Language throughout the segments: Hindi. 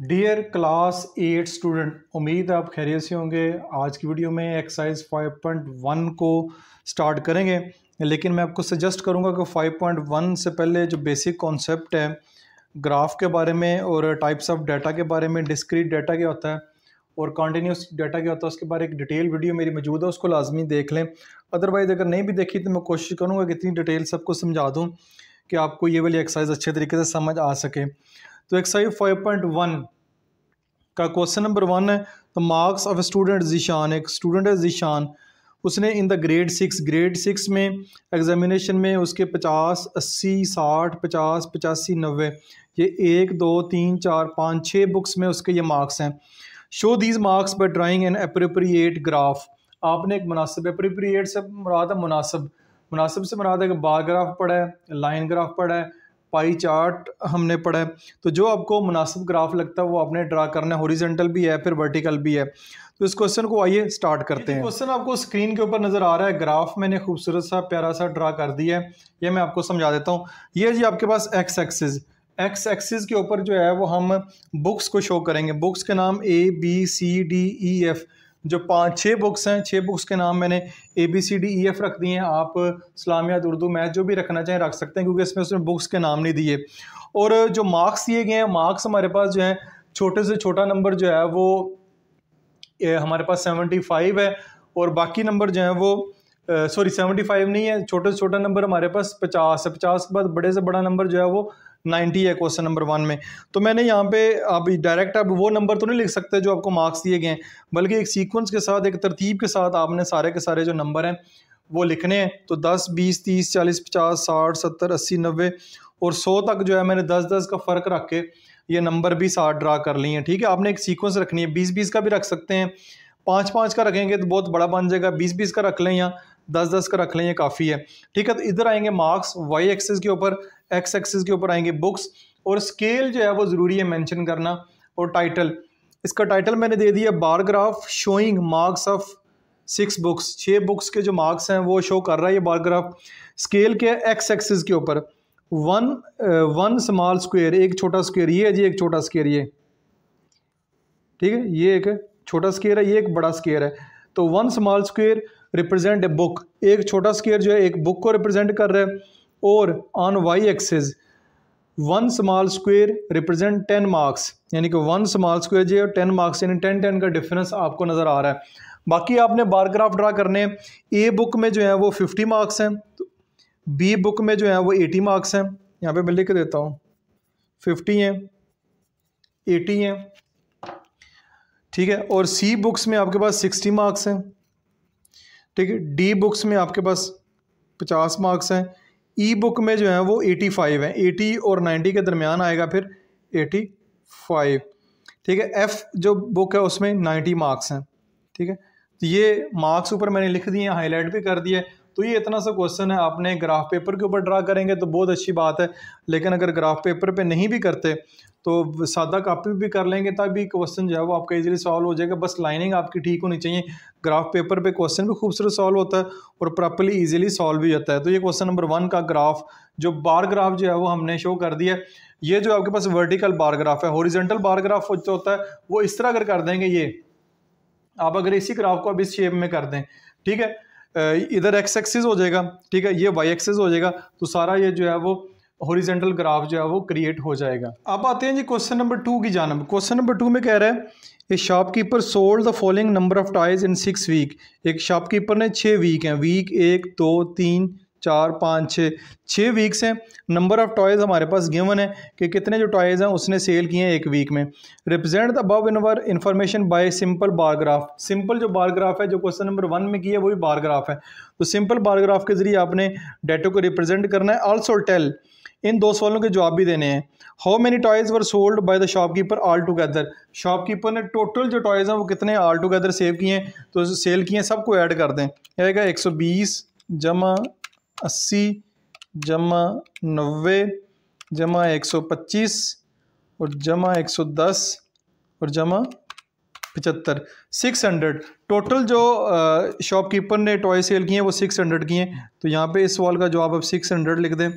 डियर क्लास 8 स्टूडेंट, उम्मीद है आप खैरियत से होंगे। आज की वीडियो में एक्सरसाइज 5.1 को स्टार्ट करेंगे, लेकिन मैं आपको सजेस्ट करूंगा कि 5.1 से पहले जो बेसिक कॉन्सेप्ट है ग्राफ के बारे में और टाइप्स ऑफ डाटा के बारे में, डिस्क्रीट डाटा क्या होता है और कॉन्टीन्यूस डाटा क्या होता है, उसके बारे में एक डिटेल वीडियो मेरी मौजूद है, उसको लाजमी देख लें। अदरवाइज़ अगर नहीं भी देखी तो मैं कोशिश करूँगा कि इतनी डिटेल सबको समझा दूँ कि आपको ये वाली एक्सरसाइज अच्छे तरीके से समझ आ सके। तो एक्सरसाइज 5.1 का क्वेश्चन नंबर 1 है, the marks of student Zeeshan. एक स्टूडेंट है जीशान, उसने इन द ग्रेड 6 में एग्जामिनेशन में उसके 50, 80, 60, 50, 85, 90 ये 1, 2, 3, 4, 5, 6 बुक्स में उसके ये मार्क्स हैं। Show these marks by drawing N appropriate graph. आपने एक मुनासिब, एप्रोप्रिएट से मुराद है मुनासिब, मुनासिब से मुराद है कि बार ग्राफ पढ़ा है, लाइन ग्राफ पढ़ा है, पाई चार्ट हमने पढ़ा है। तो जो आपको मुनासिब ग्राफ लगता है वो आपने ड्रा करना है, हॉरिजॉन्टल भी है फिर वर्टिकल भी है। तो इस क्वेश्चन को आइए स्टार्ट करते हैं। क्वेश्चन आपको स्क्रीन के ऊपर नज़र आ रहा है, ग्राफ मैंने खूबसूरत सा प्यारा सा ड्रा कर दिया है, ये मैं आपको समझा देता हूँ। ये जी आपके पास एक्स एक्सिस के ऊपर जो है वो हम बुक्स को शो करेंगे। बुक्स के नाम ABCDEF, जो 5-6 बुक्स हैं, 6 बुक्स के नाम मैंने ABCDEF रख दिए हैं। आप इस्लामियात, उर्दू, मैथ जो भी रखना चाहें रख सकते हैं, क्योंकि इसमें उसने बुक्स के नाम नहीं दिए। और जो मार्क्स दिए गए हैं, मार्क्स हमारे पास जो है छोटे से छोटा नंबर जो है वो हमारे पास 75 है, और बाकी नंबर जो है वो 75 नहीं है, छोटे से छोटा नंबर हमारे पास 50 है। 50 के बाद बड़े से बड़ा नंबर जो है वो 90 है क्वेश्चन नंबर 1 में। तो मैंने यहाँ पे आप डायरेक्ट आप वो नंबर तो नहीं लिख सकते जो आपको मार्क्स दिए गए हैं, बल्कि एक सीक्वेंस के साथ, एक तरतीब के साथ आपने सारे के सारे जो नंबर हैं वो लिखने हैं। तो 10, 20, 30, 40, 50, 60, 70, 80, 90 और 100 तक जो है मैंने 10-10 का फ़र्क रख के ये नंबर भी साथ ड्रा कर लिए हैं। ठीक है, आपने एक सीक्वेंस रखनी है। 20-20 का भी रख सकते हैं, 5-5 का रखेंगे तो बहुत बड़ा बन जाएगा। 20-20 का रख लें या 10-10 का रख लें, ये काफ़ी है। ठीक है, तो इधर आएंगे मार्क्स, वाई एक्सिस के ऊपर, एक्स एक्सिस के ऊपर आएंगे बुक्स, और स्केल जो है वो ज़रूरी है मेंशन करना। और टाइटल, इसका टाइटल मैंने दे दिया बार graph showing marks of 6 books. 6 books के जो मार्क्स हैं वो शो कर रहा है ये बार ग्राफ। स्केल के एक्स एक्सिस के ऊपर 1 स्मॉल स्क्वायर, एक छोटा स्क्वायर, ये है जी एक छोटा स्क्वायर, ये ठीक है, ये एक छोटा स्क्वायर है, ये एक बड़ा स्क्वायर है। तो 1 small square represent a book, एक छोटा स्क्वायर जो है एक बुक को रिप्रेजेंट कर रहा है। और on Y axis 1 small square represent 10 marks, यानी कि 1 स्मॉल स्क्वायर जो है 10 मार्क्स, यानी 10-10 का डिफरेंस आपको नज़र आ रहा है। बाकी आपने बार ग्राफ ड्रा करने हैं। ए बुक में जो है वो 50 मार्क्स हैं, तो बी बुक में जो है वो 80 मार्क्स हैं, यहाँ पे मैं लिख देता हूँ 50 हैं, 80 हैं, ठीक है। और सी बुक्स में आपके पास 60 मार्क्स हैं, ठीक है। डी बुक्स में आपके पास 50 मार्क्स हैं। ई बुक में जो है वो 85 है, 80 और 90 के दरमियान आएगा फिर 85, ठीक है। एफ जो बुक है उसमें 90 मार्क्स हैं, ठीक है। तो ये मार्क्स ऊपर मैंने लिख दिए, हाईलाइट भी कर दिए। तो ये इतना सा क्वेश्चन है, आपने ग्राफ पेपर के ऊपर ड्रा करेंगे तो बहुत अच्छी बात है, लेकिन अगर ग्राफ पेपर पे नहीं भी करते तो सादा कापी भी कर लेंगे, तभी क्वेश्चन जो है वो आपका इजीली सॉल्व हो जाएगा। बस लाइनिंग आपकी ठीक होनी चाहिए। ग्राफ पेपर पे क्वेश्चन भी खूबसूरत सॉल्व होता है और प्रॉपर्ली इजीली सॉल्व भी होता है। तो ये क्वेश्चन नंबर 1 का ग्राफ, जो बार ग्राफ जो है वो हमने शो कर दिया। ये जो आपके पास वर्टिकल बार ग्राफ है, हॉरिजॉन्टल बार ग्राफ जो होता है वो इस तरह अगर कर देंगे, ये आप अगर इसी ग्राफ को अब इस शेप में कर दें, ठीक है, इधर एक्स एक्सिस हो जाएगा, ठीक है, ये वाई एक्सिस हो जाएगा, तो सारा ये जो है वो हॉरिजॉन्टल ग्राफ जो है वो क्रिएट हो जाएगा। अब आते हैं जी क्वेश्चन नंबर 2 की जानब। क्वेश्चन नंबर 2 में कह रहा है, a shopkeeper sold the following number of toys in 6 week. एक शॉपकीपर ने 6 वीक हैं, वीक 1, 2, 3, 4, 5, 6 वीक्स हैं। नंबर ऑफ टॉयज़ हमारे पास गिवन है कि कितने जो टॉयज़ हैं उसने सेल किए हैं 1 वीक में। Represent the above information bye simple bar graph. Simple जो बार ग्राफ है जो क्वेश्चन नंबर 1 में किया है वही बार ग्राफ है। तो सिंपल बार ग्राफ के जरिए आपने डाटा को रिप्रेजेंट करना है। ऑल्सो टेल, इन 2 सवालों के जवाब भी देने हैं। How many toys were sold by the shopkeeper all together. Shopkeeper ने टोटल जो टॉयज़ हैं वो कितने ऑल टुगेदर सेव किए हैं, तो सेल किए हैं, सबको ऐड कर दें। आएगा 120 जमा 80 जमा 90 जमा 125 और जमा 110 और जमा 75, 600। टोटल जो शॉपकीपर ने टॉय सेल किए हैं वो 600 की हैं। तो यहाँ पे इस सवाल का जवाब अब 600 लिख दें।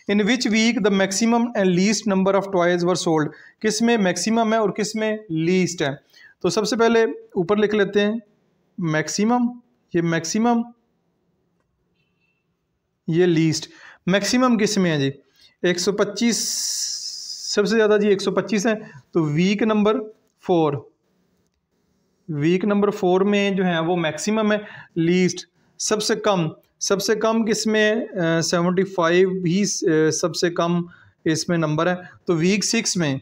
In which week the maximum and least number of toys were sold, किस में मैक्सिमम है और किस में लीस्ट है। तो सबसे पहले ऊपर लिख लेते हैं मैक्सिमम, ये मैक्सिमम, ये लीस्ट। मैक्सिमम किस में है जी, 125 सबसे ज़्यादा जी 125 है। तो वीक नंबर 4, वीक नंबर 4 में जो है वो मैक्सिमम है। लीस्ट सबसे कम, सबसे कम किस में 75 ही सबसे कम इसमें नंबर है। तो वीक 6 में,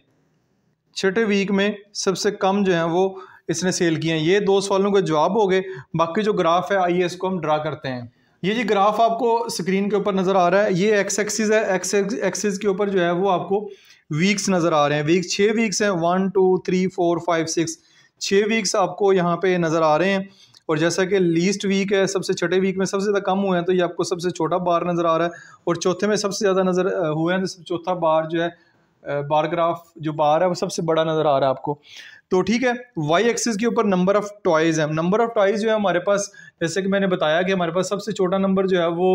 छठे वीक में सबसे कम जो है वो इसने सेल किए हैं। ये 2 सवालों के जवाब हो गए। बाकी जो ग्राफ है आइए इसको हम ड्रा करते हैं। ये जी ग्राफ आपको स्क्रीन के ऊपर नज़र आ रहा है, ये एक्स एक्सिस है। एक्स एक्सिस के ऊपर जो है वो आपको वीक्स नज़र आ रहे हैं। वीक 6 वीक्स हैं, 1 2 3 4 5 6, 6 वीक्स आपको यहाँ पे नज़र आ रहे हैं। और जैसा कि लीस्ट वीक है, सबसे छठे वीक में सबसे ज़्यादा कम हुए हैं, तो ये आपको सबसे छोटा बार नज़र आ रहा है। और चौथे में सबसे ज़्यादा नज़र हुए हैं, तो चौथा बार जो है बार ग्राफ जो बार है वो सबसे बड़ा नज़र आ रहा है आपको। तो ठीक है, वाई एक्सिस के ऊपर नंबर ऑफ़ टॉयज़ है। नंबर ऑफ़ टॉयज़ जो है हमारे पास, जैसे कि मैंने बताया कि हमारे पास सबसे छोटा नंबर जो है वो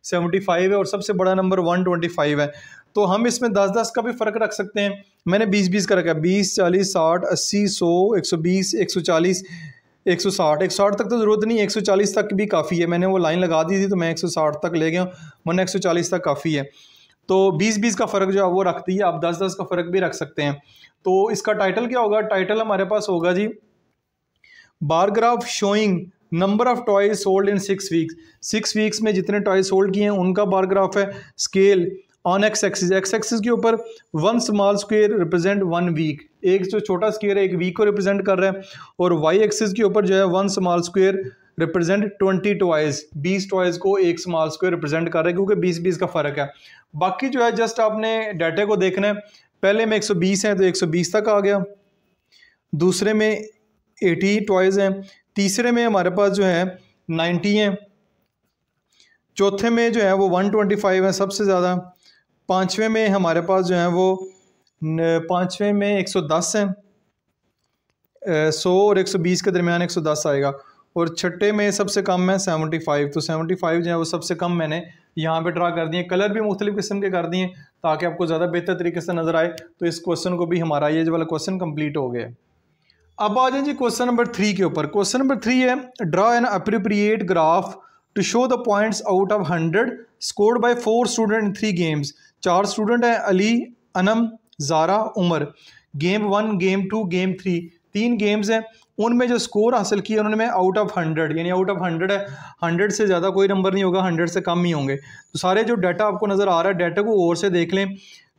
75 है और सबसे बड़ा नंबर 125 है। तो हम इसमें 10-10 का भी फ़र्क रख सकते हैं। मैंने 20-20 का रखा है, 20 40 60 80 100 120 140 160। 160 तक तो ज़रूरत नहीं है, 140 तक भी काफ़ी है। मैंने वो लाइन लगा दी थी तो मैं 160 तक ले गया हूँ, वरना 140 तक काफ़ी है। तो 20-20 का फ़र्क जो है वो रखती है। आप 10-10 का फ़र्क भी रख सकते हैं। तो इसका टाइटल क्या होगा, टाइटल हमारे पास होगा जी bar graph showing number of toys sold in 6 weeks. 6 weeks में जितने टॉयज सोल्ड किए हैं उनका बार ग्राफ है। Scale on X axis, X axis के ऊपर 1 स्मॉल स्क्वायर रिप्रेजेंट 1 वीक, एक जो छोटा स्क्वायर है एक वीक को रिप्रेजेंट कर रहा है। और वाई एक्सिस के ऊपर जो है 1 small square represent 20 toys, 20 toys को एक स्मॉल स्क्वायर रिप्रेजेंट कर रहा है, क्योंकि 20-20 का फ़र्क है। बाकी जो है जस्ट आपने डाटा को देखना है। पहले में 120 है तो 120 तक आ गया, दूसरे में 80 टॉयज़ हैं, तीसरे में हमारे पास जो है 90 हैं, चौथे में जो है वो 125 है सबसे ज़्यादा, पाँचवें में हमारे पास जो है वो पाँचवें में 110 हैं, 100 और 120 के दरमियान 110 आएगा। और छठे में सबसे कम है 75, तो 75 जो है वो सबसे कम मैंने यहाँ पे ड्रा कर दिए। कलर भी मुख्तलिफ किस्म के कर दिए ताकि आपको ज़्यादा बेहतर तरीके से नज़र आए। तो इस क्वेश्चन को भी हमारा ये वाला क्वेश्चन कंप्लीट हो गया। अब आ जाए जी क्वेश्चन नंबर 3 के ऊपर। क्वेश्चन नंबर 3 है draw an appropriate graph to show the points out of 100 scored by 4 student in 3 games. 4 student हैं, Ali, Anam, Zara, Umar. Game 1, game 2, game 3, 3 games हैं। उनमें जो स्कोर हासिल किया उन्होंने आउट ऑफ 100, यानी आउट ऑफ 100 है, 100 से ज़्यादा कोई नंबर नहीं होगा, 100 से कम ही होंगे। तो सारे जो डाटा आपको नज़र आ रहा है, डाटा को और से देख लें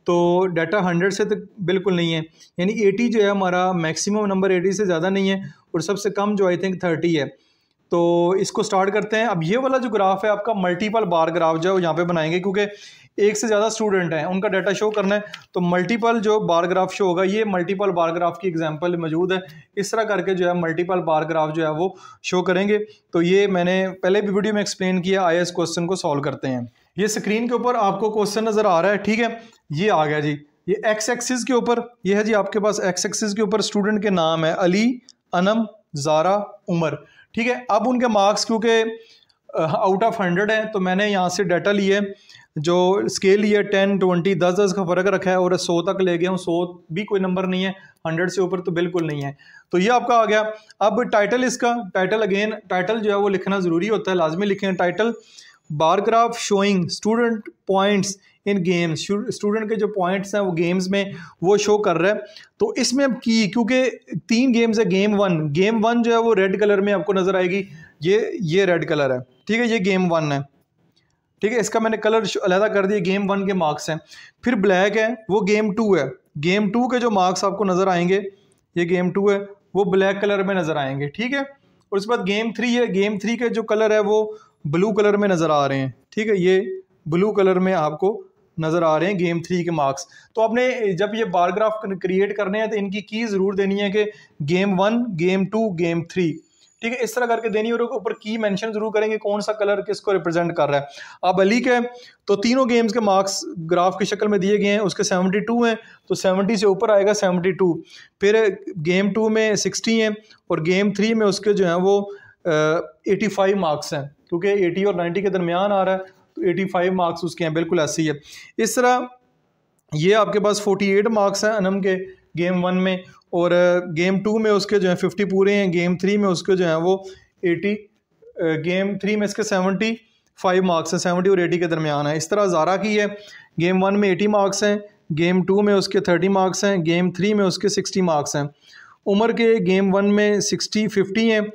तो डाटा 100 से तो बिल्कुल नहीं है, यानी 80 जो है हमारा मैक्सिमम नंबर 80 से ज़्यादा नहीं है, और सबसे कम जो आई थिंक 30 है। तो इसको स्टार्ट करते हैं। अब ये वाला जो ग्राफ है आपका मल्टीपल बार ग्राफ जो है यहाँ पे बनाएंगे, क्योंकि एक से ज़्यादा स्टूडेंट हैं, उनका डाटा शो करना है, तो मल्टीपल जो बार ग्राफ शो होगा, ये मल्टीपल बार ग्राफ की एग्जांपल मौजूद है। इस तरह करके जो है मल्टीपल बार ग्राफ जो है वो शो करेंगे। तो ये मैंने पहले भी वीडियो में एक्सप्लेन किया। आइए इस क्वेश्चन को सॉल्व करते हैं। ये स्क्रीन के ऊपर आपको क्वेश्चन नज़र आ रहा है, ठीक है, ये आ गया जी। ये एक्स एक्सिस के ऊपर ये है जी, आपके पास एक्स एक्सिस के ऊपर स्टूडेंट के नाम है अली, अनम, ज़ारा, उमर, ठीक है। अब उनके मार्क्स क्योंकि आउट ऑफ 100 है, तो मैंने यहाँ से डाटा लिए, जो स्केल लिया 10 20 10 का फ़र्क रखा है, और 100 तक ले गया हूँ। 100 भी कोई नंबर नहीं है, 100 से ऊपर तो बिल्कुल नहीं है। तो ये आपका आ गया। अब टाइटल, इसका टाइटल अगेन, टाइटल जो है वो लिखना ज़रूरी होता है, लाजमी लिखें title. Bar graph showing student points in games, student के जो पॉइंट्स हैं वो गेम्स में वो शो कर रहा है। तो इसमें अब की, क्योंकि 3 गेम्स है, गेम 1 जो है वो रेड कलर में आपको नज़र आएगी, ये रेड कलर है, ठीक है, ये गेम 1 है, ठीक है। इसका मैंने कलर अलहदा कर दिया, गेम 1 के मार्क्स हैं। फिर ब्लैक है, वो गेम 2 है, गेम 2 के जो मार्क्स आपको नज़र आएंगे, ये गेम 2 है, वो ब्लैक कलर में नज़र आएंगे, ठीक है। और उसके बाद गेम 3 है, गेम 3 के जो कलर है वो ब्लू कलर में नज़र आ रहे हैं, ठीक है, ये ब्लू कलर में आपको नज़र आ रहे हैं गेम 3 के मार्क्स। तो आपने जब ये बार ग्राफ क्रिएट करने हैं तो इनकी की ज़रूर देनी है कि गेम 1, गेम 2, गेम 3, ठीक है, इस तरह करके देनी है। और ऊपर की मेंशन जरूर करेंगे कौन सा कलर किसको रिप्रेजेंट कर रहा है। अब अली के तो तीनों गेम्स के मार्क्स ग्राफ की शक्ल में दिए गए हैं, उसके 72 हैं, तो 70 से ऊपर आएगा 72। फिर गेम 2 में 60 हैं, और गेम 3 में उसके जो हैं वो 85 मार्क्स हैं, क्योंकि 80 और 90 के दरमियान आ रहा है, तो 85 मार्क्स उसके हैं, बिल्कुल ऐसे ही है। इस तरह ये आपके पास 48 मार्क्स हैं अनम के गेम 1 में, और गेम 2 में उसके जो है 50 पूरे हैं, गेम 3 में उसके जो है वो 80, गेम 3 में इसके 75 मार्क्स हैं, 70 और 80 के दरमियान है। इस तरह ज़ारा की है, गेम 1 में 80 मार्क्स हैं, गेम 2 में उसके 30 मार्क्स हैं, गेम 3 में उसके 60 मार्क्स हैं। उमर के गेम 1 में 50 हैं,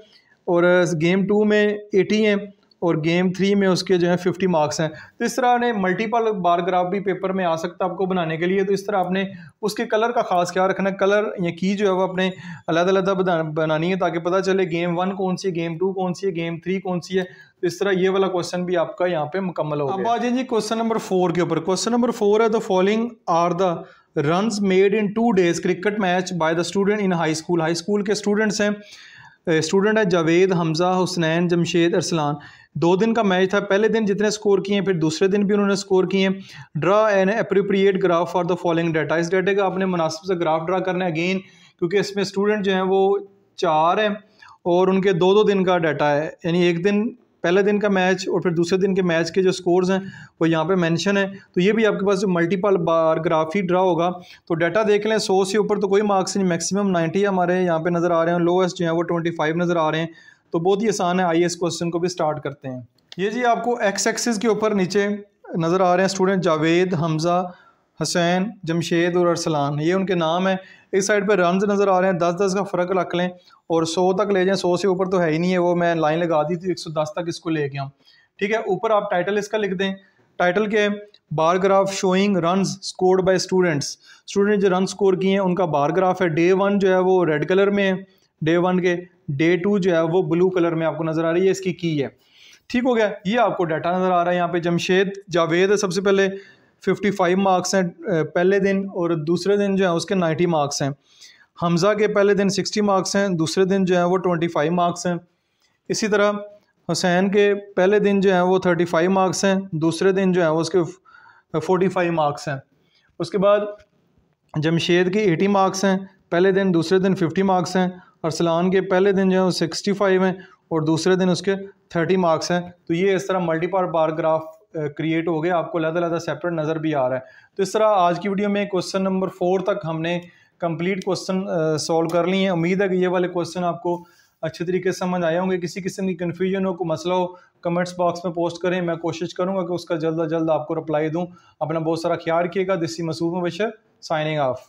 और गेम 2 में 80 हैं, और गेम 3 में उसके जो है 50 मार्क्स हैं। तो इस तरह ने मल्टीपल बार ग्राफ भी पेपर में आ सकता है आपको बनाने के लिए। तो इस तरह आपने उसके कलर का खास ख्याल रखना है, कलर या की जो है वो अपने अलग-अलग बनानी है ताकि पता चले गेम 1 कौन सी है, गेम 2 कौन सी है, गेम 3 कौन सी है। तो इस तरह ये वाला क्वेश्चन भी आपका यहाँ पे मुकम्मल हो गया। अब आ जाइए जी क्वेश्चन नंबर 4 के ऊपर। क्वेश्चन नंबर 4 है, the following are the runs made in 2 days cricket match by the student in high school. High school के स्टूडेंट्स हैं, स्टूडेंट है जावेद, हमज़ा, हुसनैन, जमशेद, अरसलान। 2 दिन का मैच था, पहले दिन जितने स्कोर किए हैं फिर दूसरे दिन भी उन्होंने स्कोर किए हैं। Draw an appropriate graph for the following data. इस डाटे का आपने मुनासिब से ग्राफ ड्रा करना है अगेन, क्योंकि इसमें स्टूडेंट जो हैं वो 4 हैं और उनके 2-2 दिन का डाटा है, यानी एक दिन पहले दिन का मैच और फिर दूसरे दिन के मैच के जो स्कोर्स हैं वो यहाँ पे मेंशन है। तो ये भी आपके पास जो मल्टीपल बार ग्राफ ही ड्रा होगा। तो डाटा देख लें, 100 से ऊपर तो कोई मार्क्स नहीं, मैक्सिमम 90 हमारे यहाँ पे नज़र आ रहे हैं, लोएस्ट जो है वो 25 नज़र आ रहे हैं। तो बहुत ही आसान है। आइए इस क्वेश्चन को भी स्टार्ट करते हैं। ये जी आपको एक्स एक्सिस के ऊपर नीचे नज़र आ रहे हैं स्टूडेंट जावेद, हमज़ा, हुसैन, जमशेद और अरसलान, ये उनके नाम है। इस साइड पे रन्स नज़र आ रहे हैं, 10-10 का फ़र्क रख लें और 100 तक ले जाएं। 100 से ऊपर तो है ही नहीं है, वो मैं लाइन लगा दी थी, 110 तक इसको ले गया। ठीक है, ऊपर आप टाइटल इसका लिख दें। टाइटल के बार graph showing runs scored by students. Student जो रन स्कोर किए हैं उनका बार ग्राफ है। डे 1 जो है वो रेड कलर में है डे 1 के, डे 2 जो है वो ब्लू कलर में आपको नज़र आ रही है, इसकी की है। ठीक हो गया, ये आपको डाटा नज़र आ रहा है। यहाँ पे जमशेद जावेद है, सबसे पहले 55 मार्क्स हैं पहले दिन, और दूसरे दिन जो है उसके 90 मार्क्स हैं। हमज़ा के पहले दिन 60 मार्क्स हैं, दूसरे दिन जो है वो 25 मार्क्स हैं। इसी तरह हुसैन के पहले दिन जो है वो 35 मार्क्स हैं, दूसरे दिन जो है वो उसके 45 मार्क्स हैं। उसके बाद जमशेद के 80 मार्क्स हैं पहले दिन, दूसरे दिन 50 मार्क्स हैं। अरसलान के पहले दिन जो है वो 65 हैं और दूसरे दिन उसके 30 मार्क्स हैं। तो ये इस तरह मल्टीपल बार ग्राफ क्रिएट हो गया, आपको अलग-अलग सेपरेट नज़र भी आ रहा है। तो इस तरह आज की वीडियो में क्वेश्चन नंबर 4 तक हमने कंप्लीट क्वेश्चन सॉल्व कर लिए हैं। उम्मीद है कि ये वाले क्वेश्चन आपको अच्छे तरीके से समझ आए होंगे। किसी किस्म की कन्फ्यूजन हो, कोई मसला हो, कमेंट्स बॉक्स में पोस्ट करें, मैं कोशिश करूँगा कि उसका जल्द अज जल्द आपको रिप्लाई दूँ। अपना बहुत सारा ख्याल रखिएगा। This is Masood Mubashar signing of.